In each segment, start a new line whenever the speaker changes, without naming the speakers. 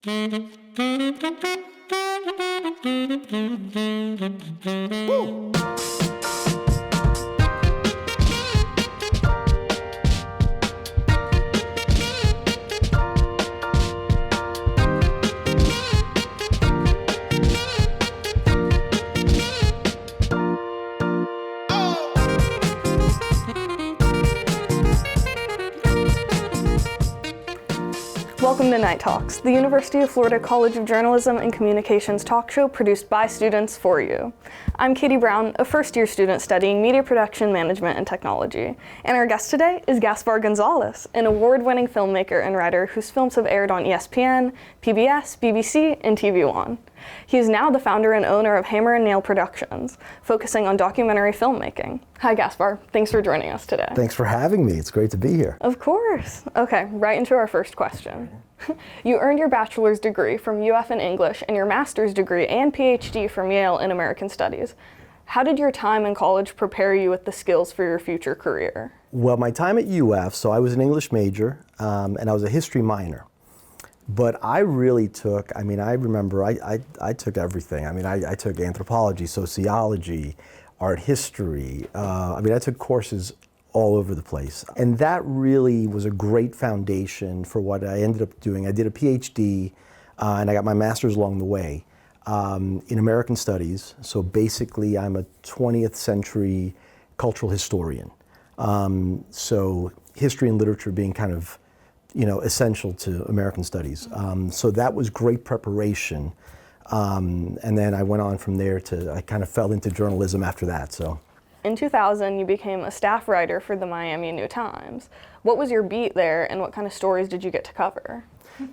Welcome to Night Talks, the University of Florida College of Journalism and Communications talk show produced by students for you. I'm Katie Brown, a first-year student studying media production management and technology. And our guest today is Gaspar Gonzalez, an award-winning filmmaker and writer whose films have aired on ESPN, PBS, BBC, and TV One. He is now the founder and owner of Hammer and Nail Productions, focusing on documentary filmmaking. Hi, Gaspar. Thanks for joining us today.
Thanks for having me. It's great to be here.
Of course. Okay, right into our first question. You earned your bachelor's degree from UF in English and your master's degree and PhD from Yale in American Studies. How did your time in college prepare you with the skills for your future career?
Well, my time at UF, so I was an English major and I was a history minor. But I really took, I remember I took everything. I took anthropology, sociology, art history. I took courses all over the place. And that really was a great foundation for what I ended up doing. I did a PhD and I got my master's along the way in American Studies. So basically I'm a 20th century cultural historian. So history and literature being kind of essential to American Studies. So that was great preparation. And then I went on from there I kind of fell into journalism after that, so.
In 2000, you became a staff writer for the Miami New Times. What was your beat there and what kind of stories did you get to cover?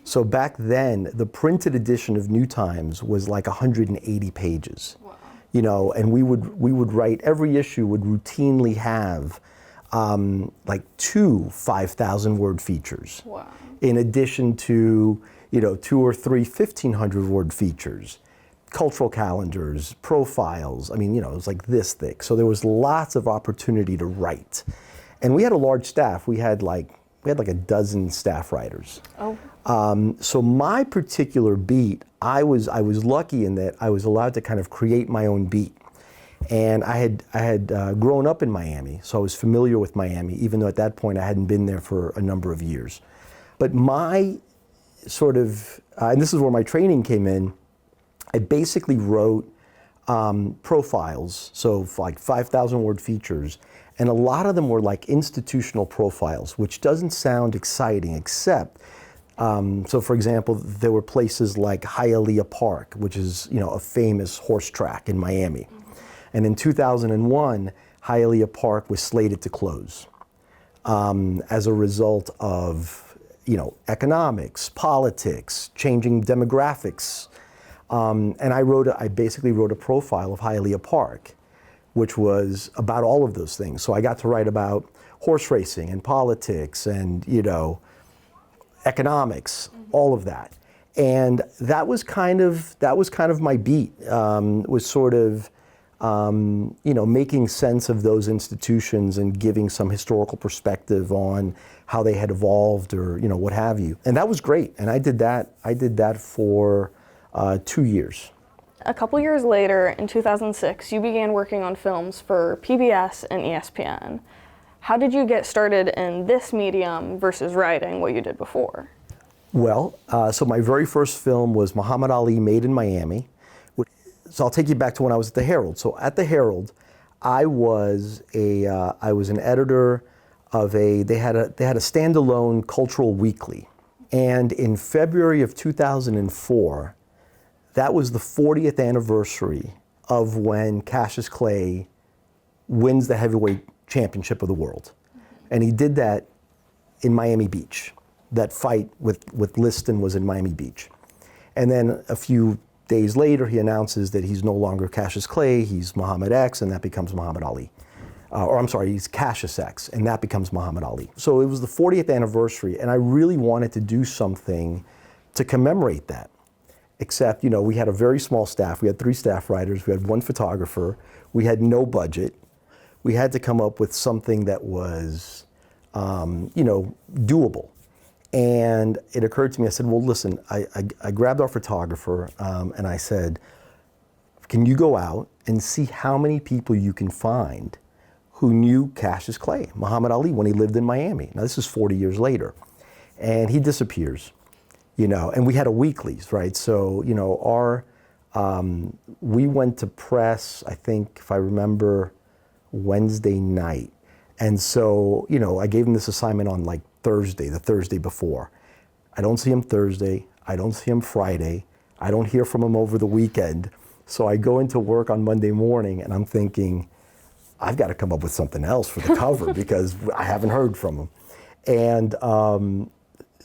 So back then, the printed edition of New Times was like 180 pages. Wow. And we would write, every issue would routinely have like 2 5,000 word features. Wow. In addition to, 2 or 3 1,500 word features, cultural calendars, profiles. It was like this thick. So there was lots of opportunity to write. And we had a large staff. We had like a dozen staff writers. Oh. So my particular beat, I was lucky in that I was allowed to kind of create my own beat. And I had grown up in Miami, so I was familiar with Miami, even though at that point I hadn't been there for a number of years. But my sort of, and this is where my training came in, I basically wrote profiles, so like 5,000 word features, and a lot of them were like institutional profiles, which doesn't sound exciting, except, so for example, there were places like Hialeah Park, which is, a famous horse track in Miami. And in 2001, Hialeah Park was slated to close as a result of, economics, politics, changing demographics. And I basically wrote a profile of Hialeah Park, which was about all of those things. So I got to write about horse racing and politics and, economics, all of that. And that was kind of my beat, was sort of, making sense of those institutions and giving some historical perspective on how they had evolved or, what have you. And that was great. And I did that for 2 years.
A couple years later, in 2006, you began working on films for PBS and ESPN. How did you get started in this medium versus writing what you did before?
Well, so my very first film was Muhammad Ali, Made in Miami. So I'll take you back to when I was at the Herald. So at the Herald, I was an editor of they had a standalone cultural weekly. And in February of 2004, that was the 40th anniversary of when Cassius Clay wins the heavyweight championship of the world. And he did that in Miami Beach. That fight with Liston was in Miami Beach. And then a few days later, he announces that he's no longer Cassius Clay, he's Muhammad X, and that becomes Muhammad Ali. He's Cassius X, and that becomes Muhammad Ali. So it was the 40th anniversary, and I really wanted to do something to commemorate that. Except, we had a very small staff. We had 3 staff writers, we had 1 photographer, we had no budget. We had to come up with something that was, doable. And it occurred to me, I said, well, listen, I grabbed our photographer and I said, can you go out and see how many people you can find who knew Cassius Clay, Muhammad Ali, when he lived in Miami? Now, this is 40 years later. And he disappears, and we had a weeklies, right? So, we went to press, I think, if I remember, Wednesday night. And so, I gave him this assignment on like Thursday, the Thursday before. I don't see him Thursday. I don't see him Friday. I don't hear from him over the weekend. So I go into work on Monday morning and I'm thinking, I've got to come up with something else for the cover because I haven't heard from him. And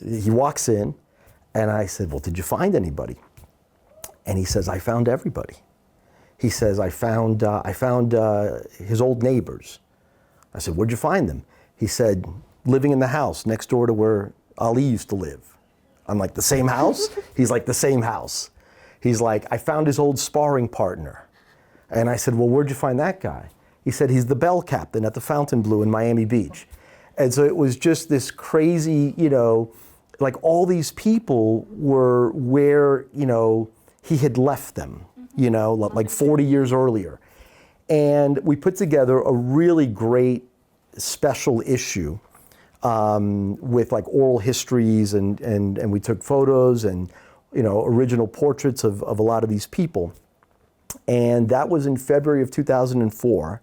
he walks in and I said, well, did you find anybody? And he says, I found everybody. He says, I found his old neighbors. I said, where'd you find them? He said, living in the house next door to where Ali used to live. I'm like, the same house? He's like, the same house. He's like, I found his old sparring partner. And I said, well, where'd you find that guy? He said, he's the bell captain at the Fontainebleau in Miami Beach. And so it was just this crazy, like all these people were where, he had left them, like 40 years earlier. And we put together a really great special issue with like oral histories and we took photos and, original portraits of a lot of these people. And that was in February of 2004.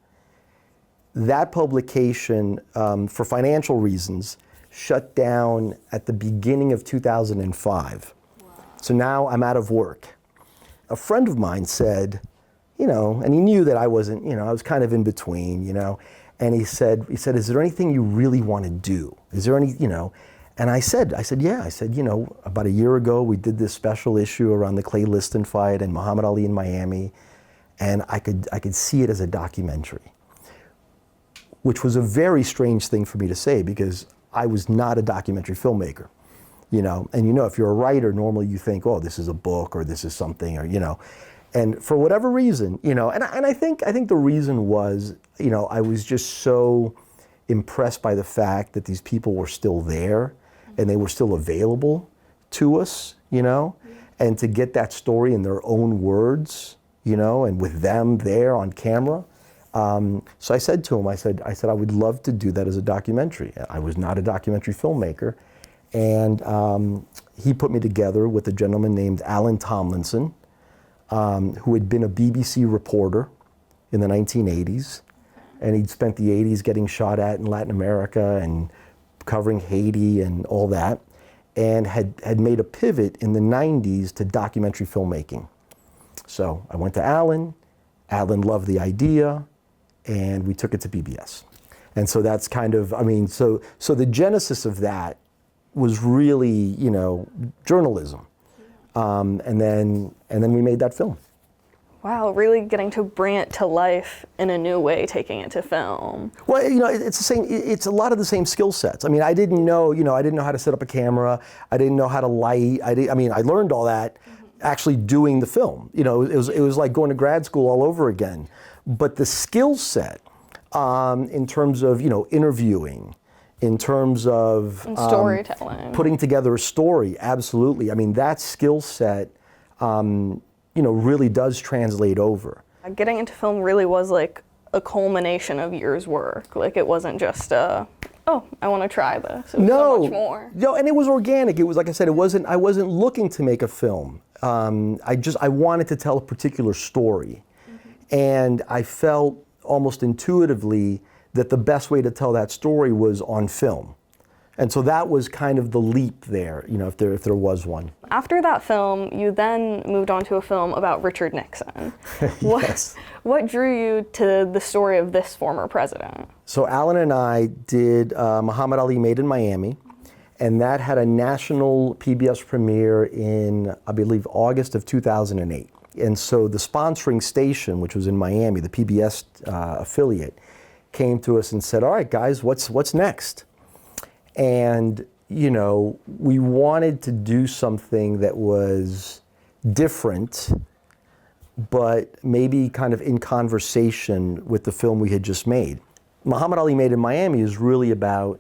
That publication, for financial reasons, shut down at the beginning of 2005. Wow. So now I'm out of work. A friend of mine said, and he knew that I wasn't, I was kind of in between, and he said, is there anything you really want to do? Is there any, and I said, yeah. I said, about a year ago, we did this special issue around the Clay Liston fight and Muhammad Ali in Miami, and I could see it as a documentary, which was a very strange thing for me to say because I was not a documentary filmmaker, and if you're a writer, normally you think, oh, this is a book or this is something, or, and for whatever reason, and I think the reason was, I was just so impressed by the fact that these people were still there and they were still available to us, and to get that story in their own words, and with them there on camera. So I said to him, I said, I would love to do that as a documentary. I was not a documentary filmmaker. And he put me together with a gentleman named Alan Tomlinson, who had been a BBC reporter in the 1980s. And he'd spent the 80s getting shot at in Latin America and covering Haiti and all that, and had made a pivot in the 90s to documentary filmmaking. So I went to Alan. Alan loved the idea, and we took it to PBS. And so that's kind of, so the genesis of that was really, journalism. And then we made that film.
Wow, really getting to bring it to life in a new way, taking it to film.
Well, it's the same. It's a lot of the same skill sets. I didn't know, I didn't know how to set up a camera. I didn't know how to light. I learned all that actually doing the film. It was like going to grad school all over again. But the skill set, in terms of interviewing, in terms of
storytelling,
putting together a story, absolutely. That skill set, really does translate over.
Getting into film really was like a culmination of years' work. Like it wasn't just I want to try this. It was so much more.
No, and it was organic. It was, like I said, I wasn't looking to make a film. I wanted to tell a particular story. Mm-hmm. And I felt almost intuitively that the best way to tell that story was on film. And so that was kind of the leap there, if there was one.
After that film, you then moved on to a film about Richard Nixon.
Yes.
What drew you to the story of this former president?
So Alan and I did Muhammad Ali Made in Miami, and that had a national PBS premiere in, I believe, August of 2008. And so the sponsoring station, which was in Miami, the PBS affiliate, came to us and said, all right, guys, what's next? And, we wanted to do something that was different, but maybe kind of in conversation with the film we had just made. Muhammad Ali Made in Miami is really about,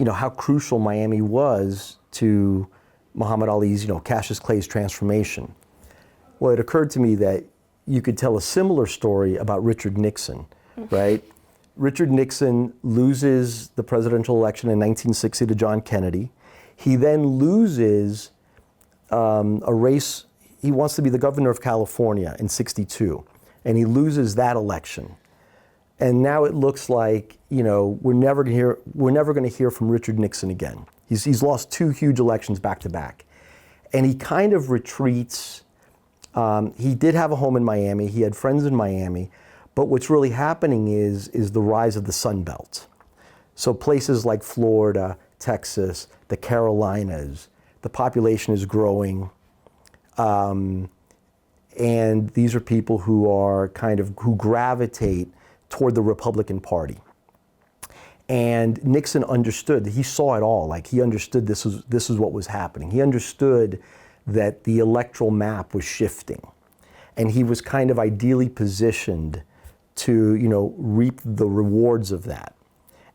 how crucial Miami was to Muhammad Ali's, Cassius Clay's transformation. Well, it occurred to me that you could tell a similar story about Richard Nixon, right? Richard Nixon loses the presidential election in 1960 to John Kennedy. He then loses a race. He wants to be the governor of California in '62, and he loses that election. And now it looks like, we're never going to hear from Richard Nixon again. He's lost 2 huge elections back to back. And he kind of retreats. He did have a home in Miami. He had friends in Miami. But what's really happening is the rise of the Sun Belt. So places like Florida, Texas, the Carolinas, the population is growing. And these are people who gravitate toward the Republican Party. And Nixon understood, he saw it all, he understood this is what was happening. He understood that the electoral map was shifting. And he was kind of ideally positioned to, reap the rewards of that.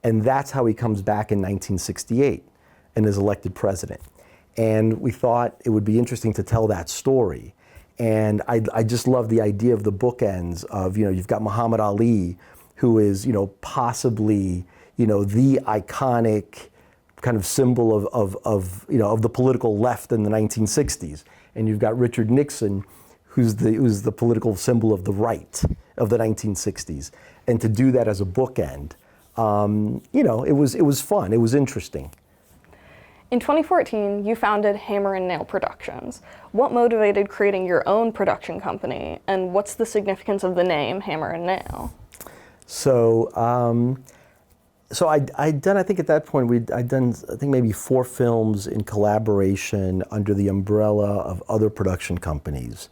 And that's how he comes back in 1968 and is elected president. And we thought it would be interesting to tell that story. And I just love the idea of the bookends of, you've got Muhammad Ali, who is, possibly, the iconic kind of symbol of the political left in the 1960s. And you've got Richard Nixon, who's the political symbol of the right of the 1960s. And to do that as a bookend, it was fun. It was interesting.
In 2014, you founded Hammer and Nail Productions. What motivated creating your own production company, and what's the significance of the name Hammer and Nail?
So I'd done, I think at that point, I'd done, I think maybe 4 films in collaboration under the umbrella of other production companies.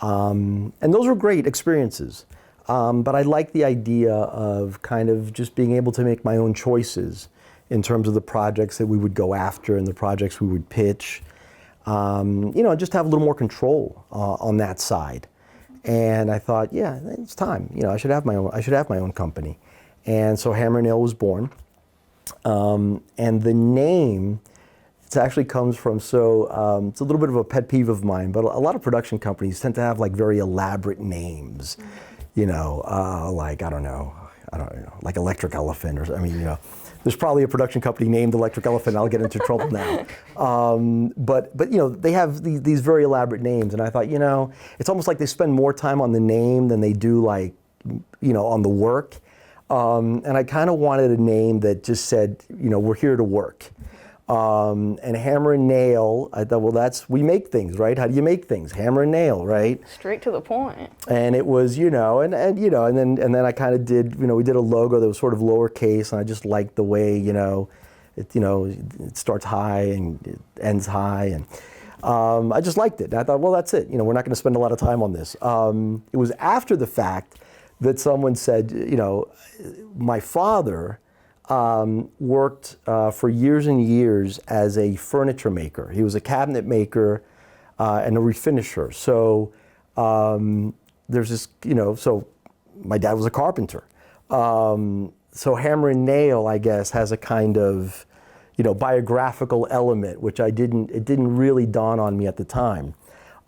And those were great experiences. But I liked the idea of kind of just being able to make my own choices in terms of the projects that we would go after and the projects we would pitch. Just have a little more control on that side. And I thought, yeah, it's time. I should have my own company. And so Hammer and Nail was born. And the name, it actually comes from, it's a little bit of a pet peeve of mine, but a lot of production companies tend to have very elaborate names. Like, I don't know, like Electric Elephant or, there's probably a production company named Electric Elephant. I'll get into trouble now. But they have these very elaborate names, and I thought, it's almost like they spend more time on the name than they do on the work. And I kind of wanted a name that just said, we're here to work. And Hammer and Nail, I thought, well, we make things, right? How do you make things? Hammer and nail, right?
Straight to the point. And
it was, and then I kind of did, we did a logo that was sort of lowercase, and I just liked the way, it starts high and it ends high, and I just liked it. And I thought, well, that's it. We're not going to spend a lot of time on this. It was after the fact that someone said, my father worked for years and years as a furniture maker. He was a cabinet maker and a refinisher. So there's this, so my dad was a carpenter. So Hammer and Nail, I guess, has a kind of, biographical element, which it didn't really dawn on me at the time.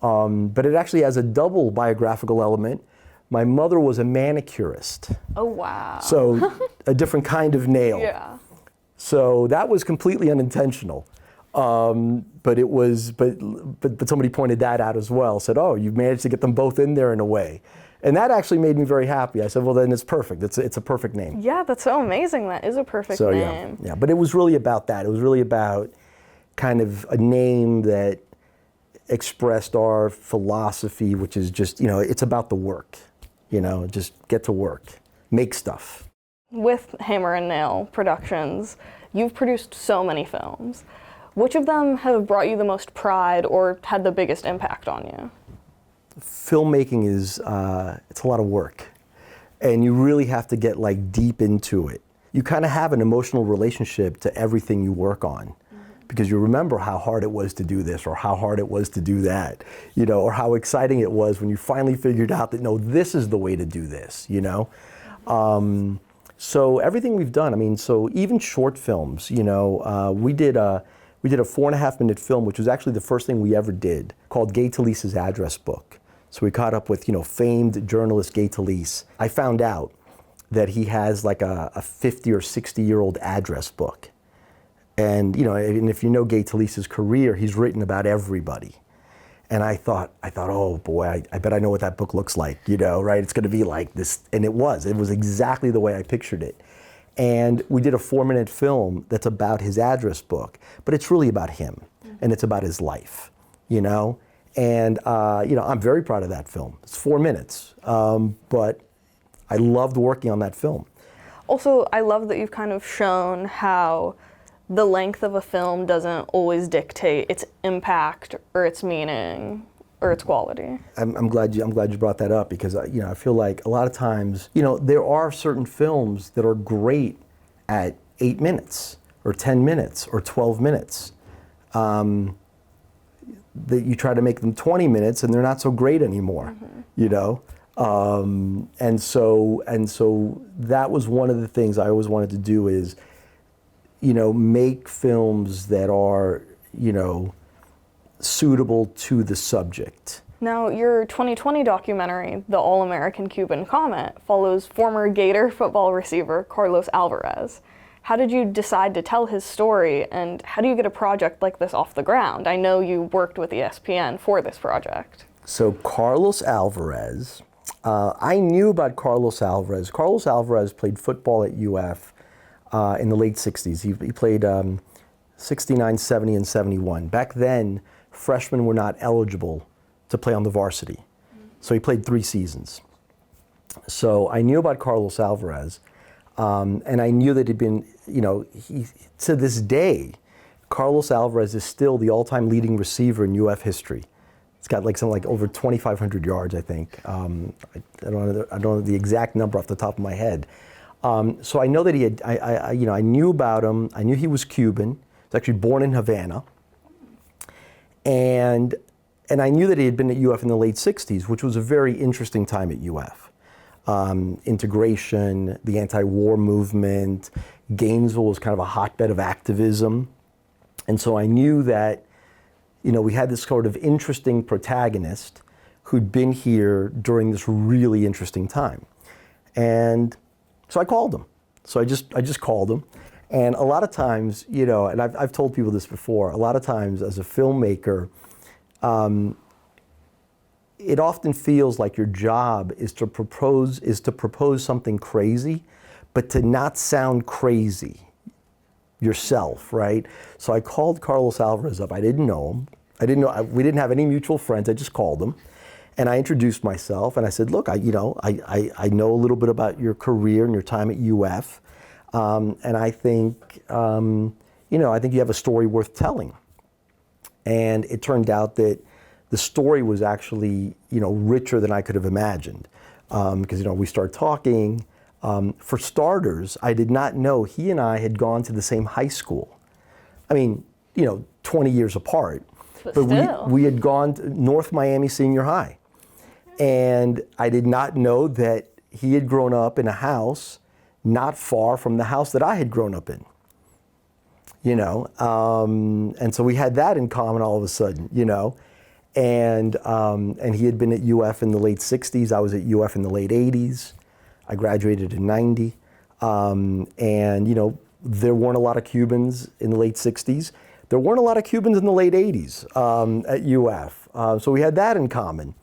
But it actually has a double biographical element. My mother was a manicurist.
Oh, wow.
So a different kind of nail.
Yeah.
So that was completely unintentional. But it was, but somebody pointed that out as well, said, oh, you've managed to get them both in there in a way. And that actually made me very happy. I said, well, then it's perfect. It's a perfect name.
Yeah, that's so amazing. That is a perfect name.
Yeah. But it was really about that. It was really about kind of a name that expressed our philosophy, which is just, it's about the work. Just get to work, make stuff.
With Hammer and Nail Productions, you've produced so many films. Which of them have brought you the most pride or had the biggest impact on you?
Filmmaking is, it's a lot of work. And you really have to get deep into it. You kind of have an emotional relationship to everything you work on. Because you remember how hard it was to do this or how hard it was to do that, or how exciting it was when you finally figured out that, no, this is the way to do this, So everything we've done, so even short films, we did we did a 4.5-minute film, which was actually the first thing we ever did, called Gay Talise's Address Book. So we caught up with, famed journalist Gay Talese. I found out that he has like a 50 or 60-year-old address book. And, and if you know Gay Talese's career, he's written about everybody. And I thought, oh boy, I bet I know what that book looks like, right? It's gonna be like this, and it was exactly the way I pictured it. And we did a 4-minute film that's about his address book, but it's really about him, and it's about his life, And, I'm very proud of that film. It's 4 minutes, but I loved working on that film.
Also, I love that you've kind of shown how the length of a film doesn't always dictate its impact or its meaning or its quality.
I'm glad you brought that up, because I feel like a lot of times there are certain films that are great at 8 minutes or 10 minutes or 12 minutes. That you try to make them 20 minutes and they're not so great anymore. And so that was one of the things I always wanted to do is make films that are, suitable to the subject.
Now, your 2020 documentary, The All-American Cuban Comet, follows former Gator football receiver Carlos Alvarez. How did you decide to tell his story, and how do you get a project like this off the ground? I know you worked with ESPN for this project.
So Carlos Alvarez, I knew about Carlos Alvarez. Carlos Alvarez played football at UF in the late 60s. He played 69, 70, and 71. Back then, freshmen were not eligible to play on the varsity. So he played 3 seasons. So I knew about Carlos Alvarez, and I knew that he'd been, to this day, Carlos Alvarez is still the all-time leading receiver in UF history. It's got something like over 2,500 yards, I think. I don't know the exact number off the top of my head. So I know that he had, I knew about him. I knew he was Cuban. He was actually born in Havana. And I knew that he had been at UF in the late 60s, which was a very interesting time at UF. Integration, the anti-war movement, Gainesville was kind of a hotbed of activism. And so I knew that, we had this sort of interesting protagonist who'd been here during this really interesting time. And so I called him. So I just called him. And a lot of times, and I've told people this before, a lot of times as a filmmaker, it often feels like your job is to propose something crazy, but to not sound crazy yourself, right? So I called Carlos Alvarez up. I didn't know him. We didn't have any mutual friends. I just called him. And I introduced myself, and I said, look, I know a little bit about your career and your time at UF. And I think, I think you have a story worth telling. And it turned out that the story was actually, richer than I could have imagined. Because, we started talking. For starters, I did not know he and I had gone to the same high school. I mean, 20 years apart. But we had gone to North Miami Senior High. And I did not know that he had grown up in a house not far from the house that I had grown up in, and so we had that in common all of a sudden, and he had been at UF in the late 60s. I was at UF in the late 80s. I graduated in 90, and there weren't a lot of Cubans in the late 60s. There weren't a lot of Cubans in the late 80s at UF, so we had that in common.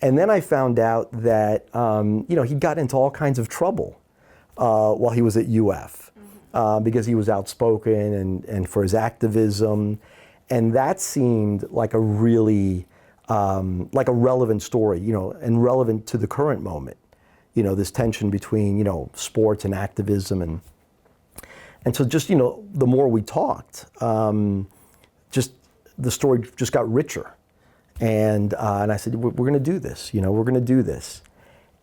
And then I found out that he got into all kinds of trouble while he was at UF, because he was outspoken and for his activism, and that seemed like a really like a relevant story, and relevant to the current moment. This tension between sports and activism, and so just the more we talked, just the story just got richer, and I said, we're going to do this, we're going to do this,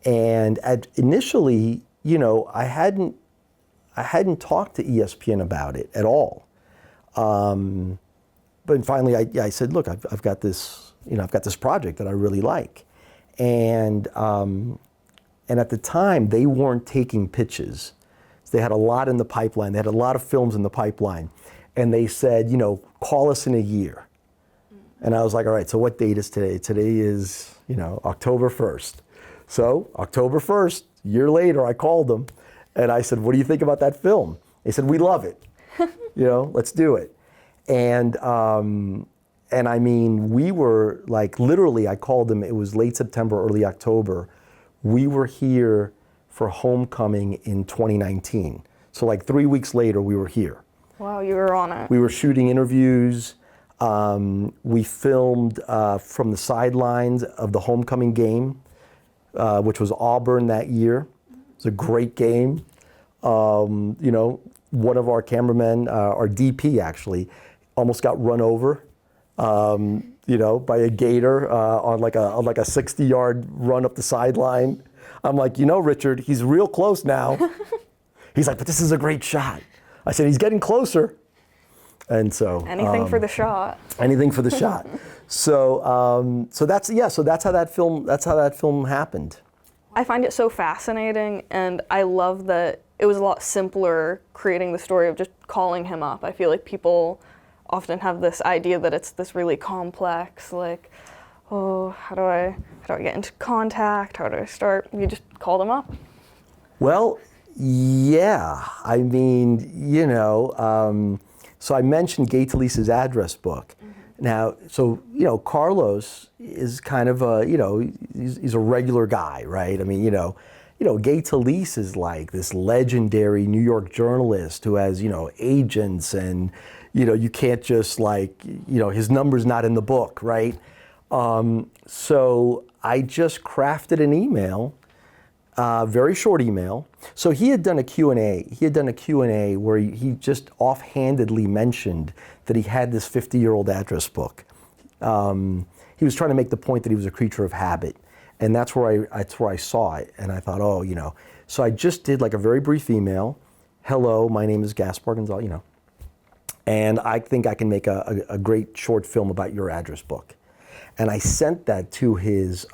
and initially, I hadn't talked to ESPN about it at all, but finally I said, look, I've got this, I've got this project that I really like, and at the time they weren't taking pitches. They had a lot in the pipeline. They had a lot of films in the pipeline. and they said, call us in a year. And I was like, all right, so what date is today? Today is, October 1st. So October 1st, a year later, I called them and I said, what do you think about that film? They said, we love it. Let's do it. And I mean, we were like, literally, I called them, it was late September, early October. We were here for homecoming in 2019. So like 3 weeks later, we were here.
Wow, you were on it.
We were shooting interviews. We filmed from the sidelines of the homecoming game, which was Auburn that year. It was a great game. One of our cameramen, our DP actually, almost got run over, by a gator on like a 60-yard run up the sideline. I'm like, Richard, he's real close now. He's like, but this is a great shot. I said, he's getting closer. And so
anything for the shot.
Anything for the shot. So that's how that film happened.
I find it so fascinating, and I love that it was a lot simpler creating the story of just calling him up. I feel like people often have this idea that it's this really complex, like, oh, how do I get into contact? How do I start? You just called him up.
Well, yeah. I mean, so I mentioned Gay Talisa's address book. Mm-hmm. Now, so, Carlos is kind of he's a regular guy, right? I mean, Gay Talisa is like this legendary New York journalist who has, agents and, you can't just his number's not in the book, right? So I just crafted an email, very short email. So he had done a Q&A. He had done a Q&A where he just offhandedly mentioned that he had this 50-year-old address book. He was trying to make the point that he was a creature of habit. And that's where I saw it. And I thought, So I just did like a very brief email. Hello, my name is Gaspar Gonzalez, And I think I can make a great short film about your address book. And I sent that to his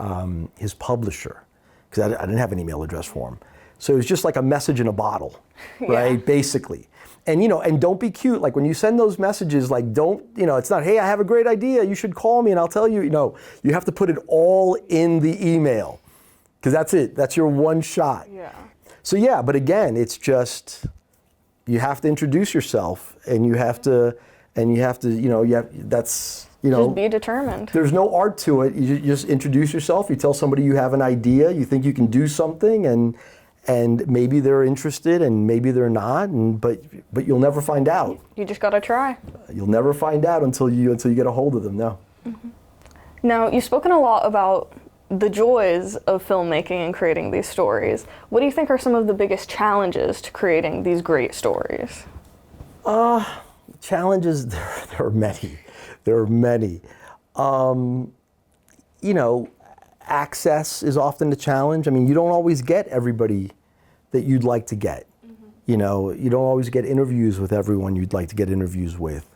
publisher, because I didn't have an email address for him. So it was just like a message in a bottle, right? Yeah. Basically. And and don't be cute. Like when you send those messages, like don't, it's not, hey, I have a great idea, you should call me and I'll tell you, you have to put it all in the email. Because that's it. That's your one shot.
Yeah.
So yeah, but again, it's just, you have to introduce yourself and you have to, that's,
just be determined.
There's no art to it. You just introduce yourself. You tell somebody you have an idea. You think you can do something, and maybe they're interested, and maybe they're not. But you'll never find out.
You just gotta try.
You'll never find out until you get a hold of them. No.
Mm-hmm. Now, you've spoken a lot about the joys of filmmaking and creating these stories. What do you think are some of the biggest challenges to creating these great stories?
Challenges, there are many. There are many. Access is often a challenge. I mean, you don't always get everybody that you'd like to get. Mm-hmm. You don't always get interviews with everyone you'd like to get interviews with.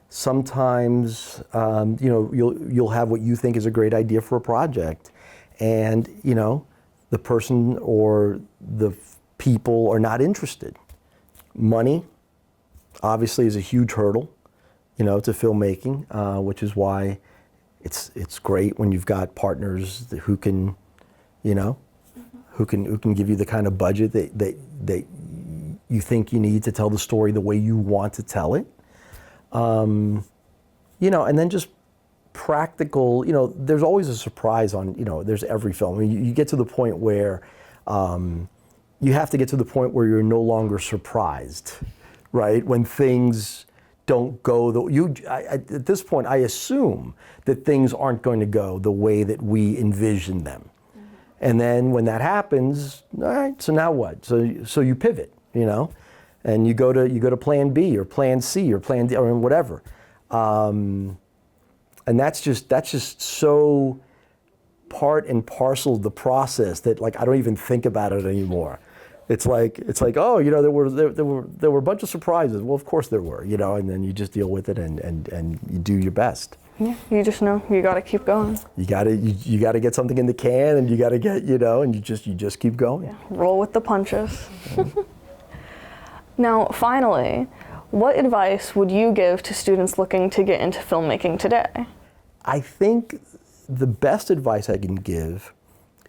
Sometimes, you'll have what you think is a great idea for a project, and the person or the people are not interested. Money, obviously, is a huge hurdle, to filmmaking, which is why it's great when you've got partners who can, who can give you the kind of budget that you think you need to tell the story the way you want to tell it. And then just practical, there's always a surprise on, there's every film. I mean, you get to the point where you have to get to the point where you're no longer surprised, right? When things don't go at this point, I assume that things aren't going to go the way that we envision them. Mm-hmm. And then when that happens, all right, so now what? So you pivot, and you go to plan B or plan C or plan D or whatever. And that's just so part and parcel of the process that I don't even think about it anymore. It's like oh, there were a bunch of surprises. Well, of course there were, and then you just deal with it and you do your best.
Yeah, you just know you got to keep going.
You got to get something in the can, and you got to get and you just keep going.
Yeah, roll with the punches. Now, finally, What advice would you give to students looking to get into filmmaking today?
I think the best advice I can give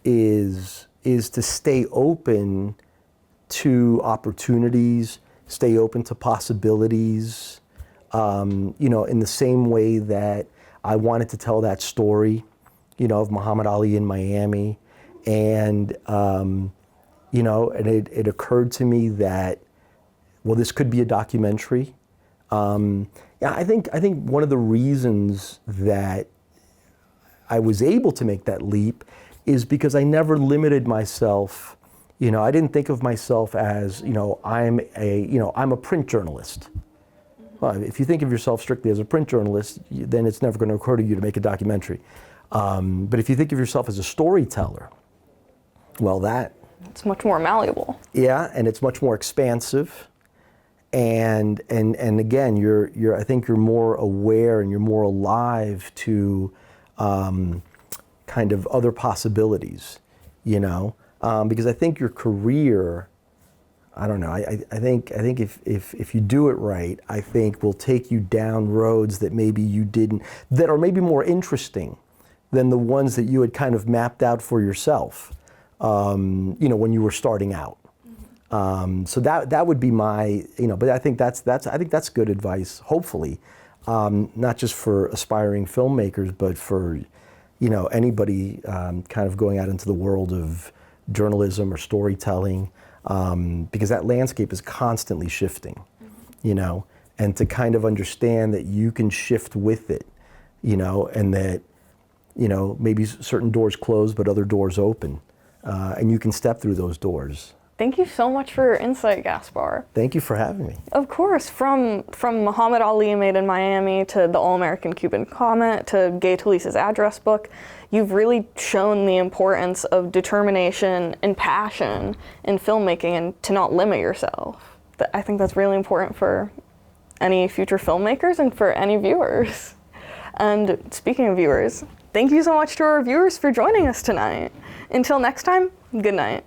is to stay open to opportunities, stay open to possibilities. In the same way that I wanted to tell that story, of Muhammad Ali in Miami, and and it occurred to me that, well, this could be a documentary. I think one of the reasons that I was able to make that leap is because I never limited myself. I didn't think of myself as, I'm a print journalist. Well, if you think of yourself strictly as a print journalist, then it's never going to occur to you to make a documentary. But if you think of yourself as a storyteller, well,
it's much more malleable.
Yeah, and it's much more expansive. And again, I think you're more aware and you're more alive to kind of other possibilities, because I think your career, I don't know, I think if you do it right, I think will take you down roads that maybe you didn't, that are maybe more interesting than the ones that you had kind of mapped out for yourself, when you were starting out. So that would be my, but I think that's good advice, hopefully, not just for aspiring filmmakers, but for, anybody kind of going out into the world of journalism or storytelling, because that landscape is constantly shifting, and to kind of understand that you can shift with it, and that, maybe certain doors close, but other doors open, and you can step through those doors.
Thank you so much for your insight, Gaspar.
Thank you for having me.
Of course, from Muhammad Ali Made in Miami to the All-American Cuban Comet to Gay Talisa's address book, you've really shown the importance of determination and passion in filmmaking and to not limit yourself. I think that's really important for any future filmmakers and for any viewers. And speaking of viewers, thank you so much to our viewers for joining us tonight. Until next time, good night.